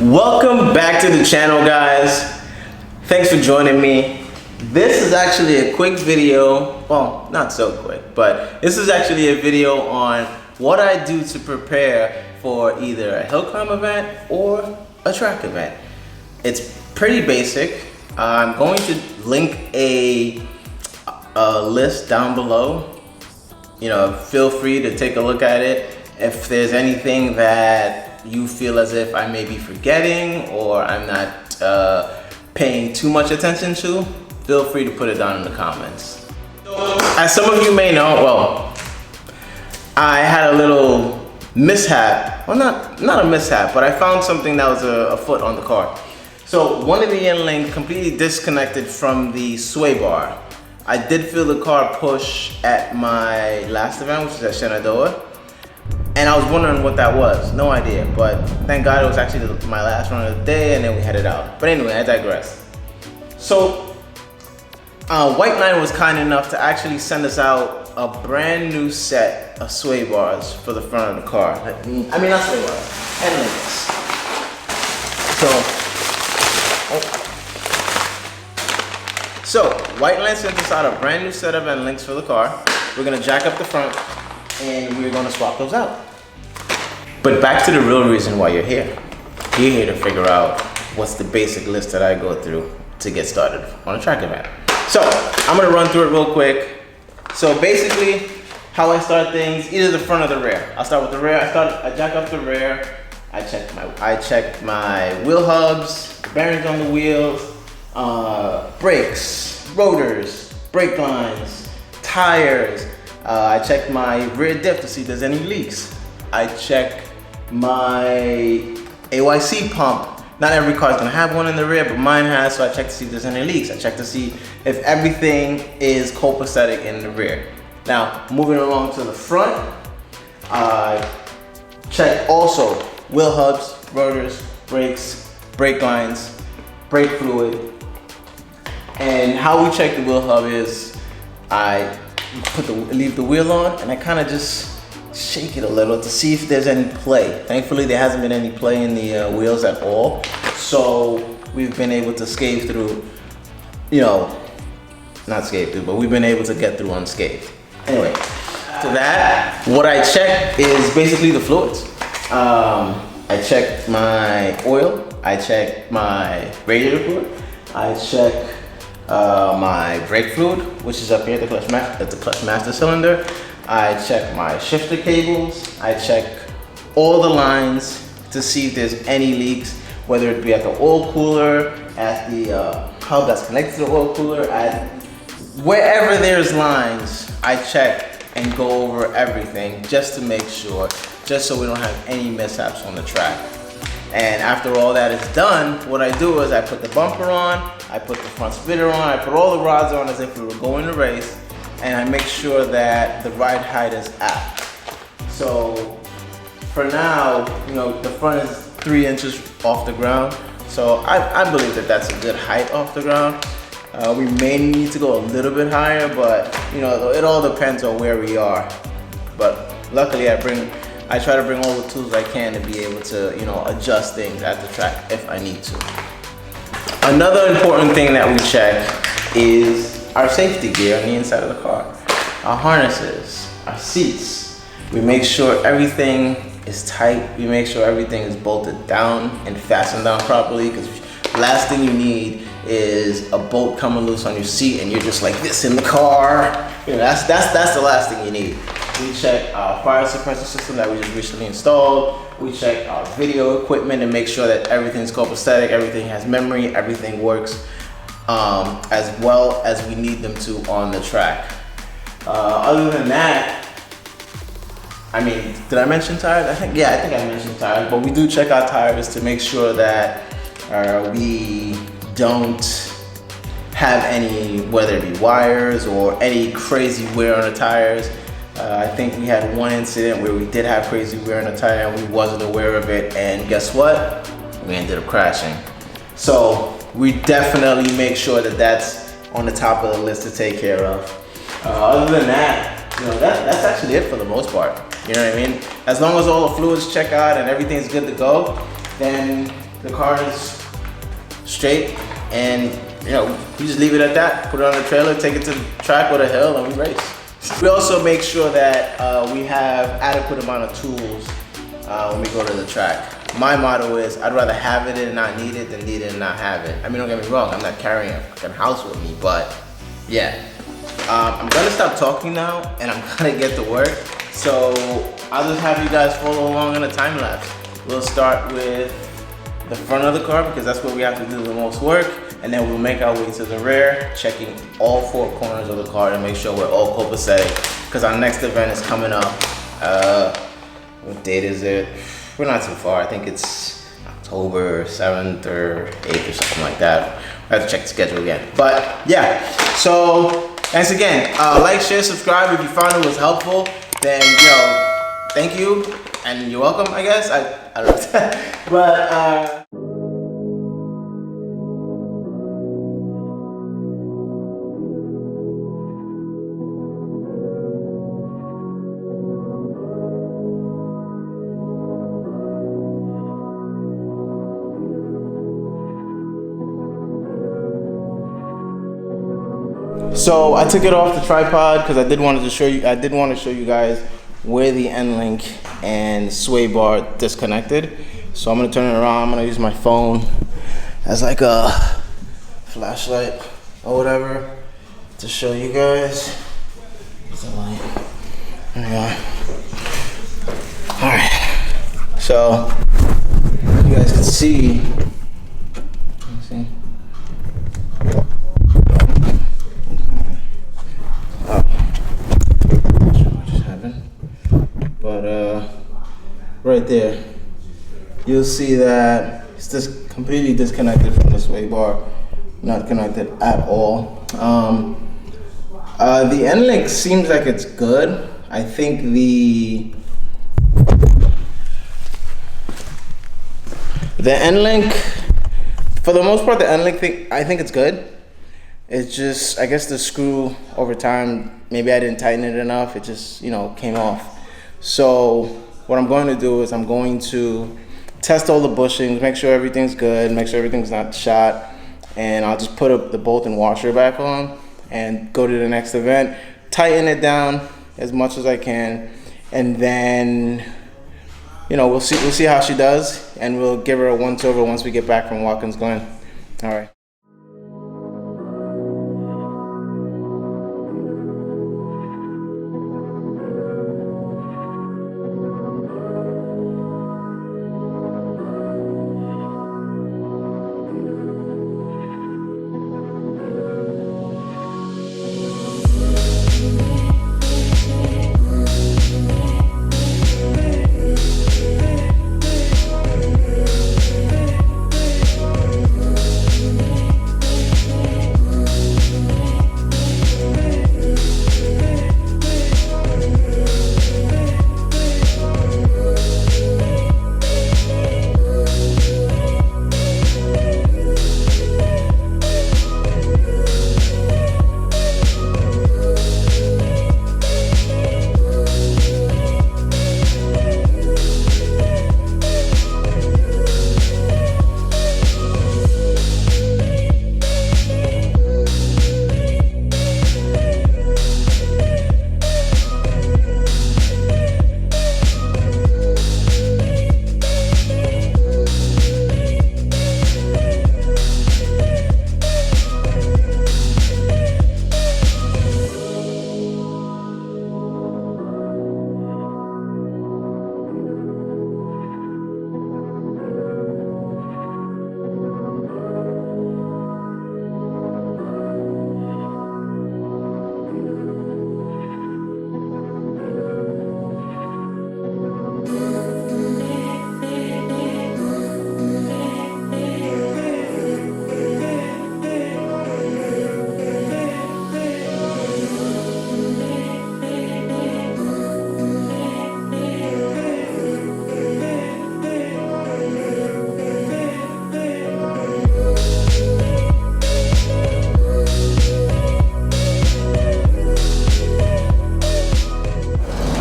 Welcome back to the channel, guys. Thanks for joining me. This is actually a quick video. Well, not so quick, but this is actually a video on what I do to prepare for either a hill climb event or a track event. It's pretty basic. I'm going to link a list down below. You know, feel free to take a look at it. If there's anything that you feel as if I may be forgetting or I'm not paying too much attention to, feel free to put it down in the comments. As some of you may know, well, I had a little mishap. Well, not a mishap, but I found something that was afoot on the car. So one of the end links completely disconnected from the sway bar. I did feel the car push at my last event, which was at Shenandoah. And I was wondering what that was, no idea, but thank God it was actually my last run of the day and then we headed out. But anyway, I digress. So, White Line was kind enough to actually send us out a brand new set of sway bars for the front of the car. I mean, not sway bars, end links. So, White Line sent us out a brand new set of end links for the car. We're gonna jack up the front and we're gonna swap those out. But back to the real reason why you're here. You're here to figure out what's the basic list that I go through to get started on a track event. So I'm gonna run through it real quick. So basically, how I start things, either the front or the rear. I'll start with the rear. I jack up the rear. I check my wheel hubs, bearings on the wheels, brakes, rotors, brake lines, tires. I check my rear diff to see if there's any leaks. I check my AYC pump. Not every car is gonna have one in the rear, but mine has, so I check to see if there's any leaks. I check to see if everything is copacetic in the rear. Now, moving along to the front, I check also wheel hubs, rotors, brakes, brake lines, brake fluid. And how we check the wheel hub is I leave the wheel on and I kind of just shake it a little to see if there's any play. Thankfully, there hasn't been any play in the wheels at all. So we've been able to scathe through, not scathe through, but we've been able to get through unscathed. Anyway, to that, what I check is basically the fluids. I check my oil, I check my radiator fluid, I check my brake fluid, which is up here at the clutch master cylinder. I check my shifter cables. I check all the lines to see if there's any leaks, whether it be at the oil cooler, at the hub that's connected to the oil cooler, at wherever there's lines, I check and go over everything just to make sure, just so we don't have any mishaps on the track. And after all that is done, what I do is I put the bumper on, I put the front splitter on, I put all the rods on as if we were going to race, and I make sure that the ride height is up. So for now, the front is 3 inches off the ground. So I believe that that's a good height off the ground. We may need to go a little bit higher, but it all depends on where we are. But luckily I try to bring all the tools I can to be able to, adjust things at the track if I need to. Another important thing that we check is our safety gear on the inside of the car. Our harnesses, our seats. We make sure everything is tight. We make sure everything is bolted down and fastened down properly, because the last thing you need is a bolt coming loose on your seat and you're just like this in the car. That's the last thing you need. We check our fire suppression system that we just recently installed. We check our video equipment and make sure that everything's copacetic, everything has memory, everything works as well as we need them to on the track. Other than that, did I mention tires? I think I mentioned tires, but we do check our tires to make sure that we don't have any, whether it be wires or any crazy wear on the tires. I think we had one incident where we did have crazy wear on the tire and we wasn't aware of it, and guess what? We ended up crashing. So we definitely make sure that that's on the top of the list to take care of. Other than that, that's actually it for the most part. You know what I mean? As long as all the fluids check out and everything's good to go, then the car is straight, and you know, we just leave it at that. Put it on the trailer, take it to the track or the hill, and we race. We also make sure that we have adequate amount of tools when we go to the track. My motto is, I'd rather have it and not need it than need it and not have it. I mean, don't get me wrong, I'm not carrying a fucking house with me, but yeah. I'm gonna stop talking now and I'm gonna get to work. So I'll just have you guys follow along in a time lapse. We'll start with the front of the car because that's where we have to do the most work. And then we'll make our way to the rear, checking all 4 corners of the car to make sure we're all copacetic. Because our next event is coming up. What date is it? We're not too far. I think it's October 7th or 8th or something like that. I have to check the schedule again. But yeah, so thanks again. Like, share, subscribe. If you found it was helpful, then thank you and you're welcome, I guess. I don't know. But so I took it off the tripod because I did want to show you guys where the end link and sway bar disconnected. So I'm gonna turn it around. I'm gonna use my phone as like a flashlight or whatever to show you guys. There's a light. There we go. All right. So you guys can see. See? Right there, you'll see that it's just completely disconnected from the sway bar, not connected at all. The end link seems like it's good. I think the end link, for the most part, the end link thing, I think it's good. It's just, I guess the screw over time, maybe I didn't tighten it enough. It just, came off. So what I'm going to do is I'm going to test all the bushings, make sure everything's good, make sure everything's not shot, and I'll just put the bolt and washer back on and go to the next event, tighten it down as much as I can, and then we'll see how she does, and we'll give her a once-over once we get back from Watkins Glen. All right.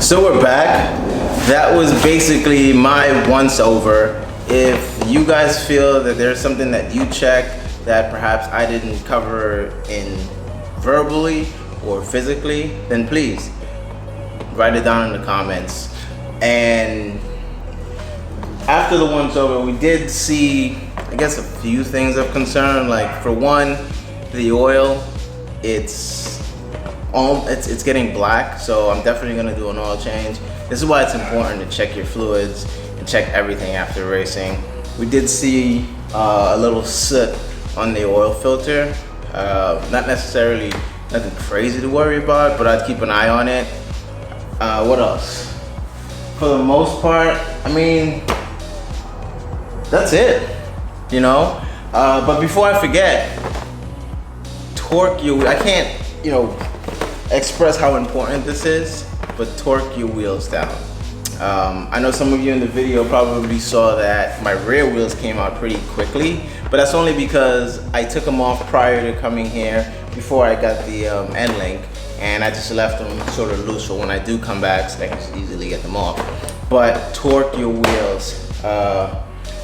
So we're back. That was basically my once over. If you guys feel that there's something that you check that perhaps I didn't cover in verbally or physically, then please write it down in the comments. And after the once over, we did see, I guess, a few things of concern. Like for one, the oil, it's getting black, so I'm definitely gonna do an oil change. This is why it's important to check your fluids and check everything after racing. We did see a little soot on the oil filter. Not necessarily nothing crazy to worry about, but I'd keep an eye on it. What else? For the most part, I mean, that's it, you know? But before I forget, torque your, I can't, you know, express how important this is, but torque your wheels down. I know some of you in the video probably saw that my rear wheels came out pretty quickly, but that's only because I took them off prior to coming here before I got the end link, and I just left them sort of loose for when I do come back so I can just easily get them off. But torque your wheels.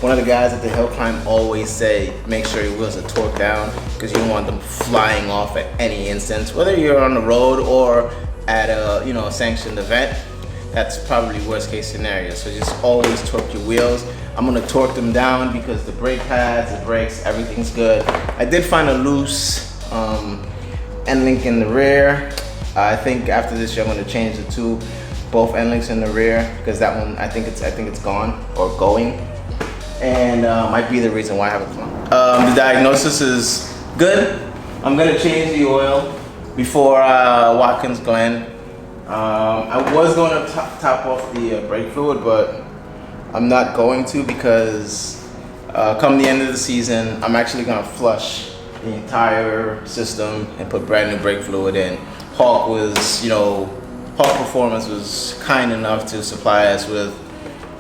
One of the guys at the Hillclimb always say, make sure your wheels are torqued down because you don't want them flying off at any instance, whether you're on the road or at a, you know, sanctioned event. That's probably worst case scenario. So just always torque your wheels. I'm gonna torque them down because the brake pads, the brakes, everything's good. I did find a loose end link in the rear. I think after this year I'm gonna change the two, both end links in the rear, because that one I think it's gone or going, and might be the reason why I haven't gone. The diagnosis is good. I'm gonna change the oil before Watkins Glen. I was going to top off the brake fluid, but I'm not going to because come the end of the season, I'm actually going to flush the entire system and put brand new brake fluid in. Hawk was, you know, Hawk Performance was kind enough to supply us with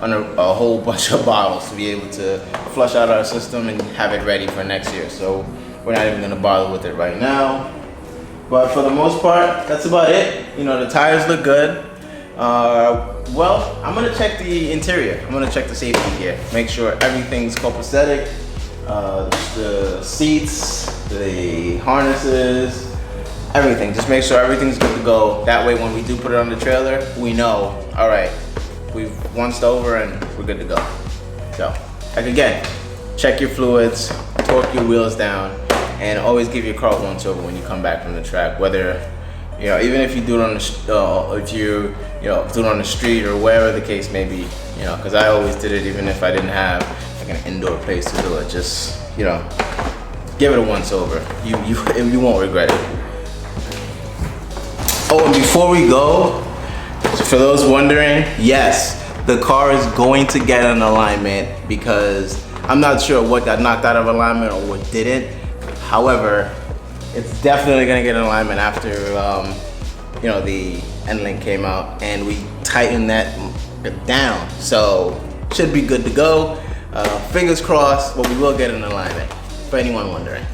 a whole bunch of bottles to be able to flush out our system and have it ready for next year. So we're not even going to bother with it right now. But for the most part, that's about it. You know, the tires look good. Well, I'm gonna check the interior. I'm gonna check the safety gear. Make sure everything's copacetic. The seats, the harnesses, everything. Just make sure everything's good to go. That way when we do put it on the trailer, we know, all right, we've onced over and we're good to go. So, like again, check your fluids, torque your wheels down, and always give your car a once over when you come back from the track. Whether, you know, even if you do it on the, do it on the street or wherever the case may be, you know, because I always did it even if I didn't have like an indoor place to do it. Just, you know, give it a once over. You won't regret it. Oh, and before we go, for those wondering, yes, the car is going to get an alignment because I'm not sure what got knocked out of alignment or what didn't. However, it's definitely gonna get an alignment after you know, the end link came out and we tightened that down. So should be good to go. Fingers crossed, but we will get an alignment for anyone wondering.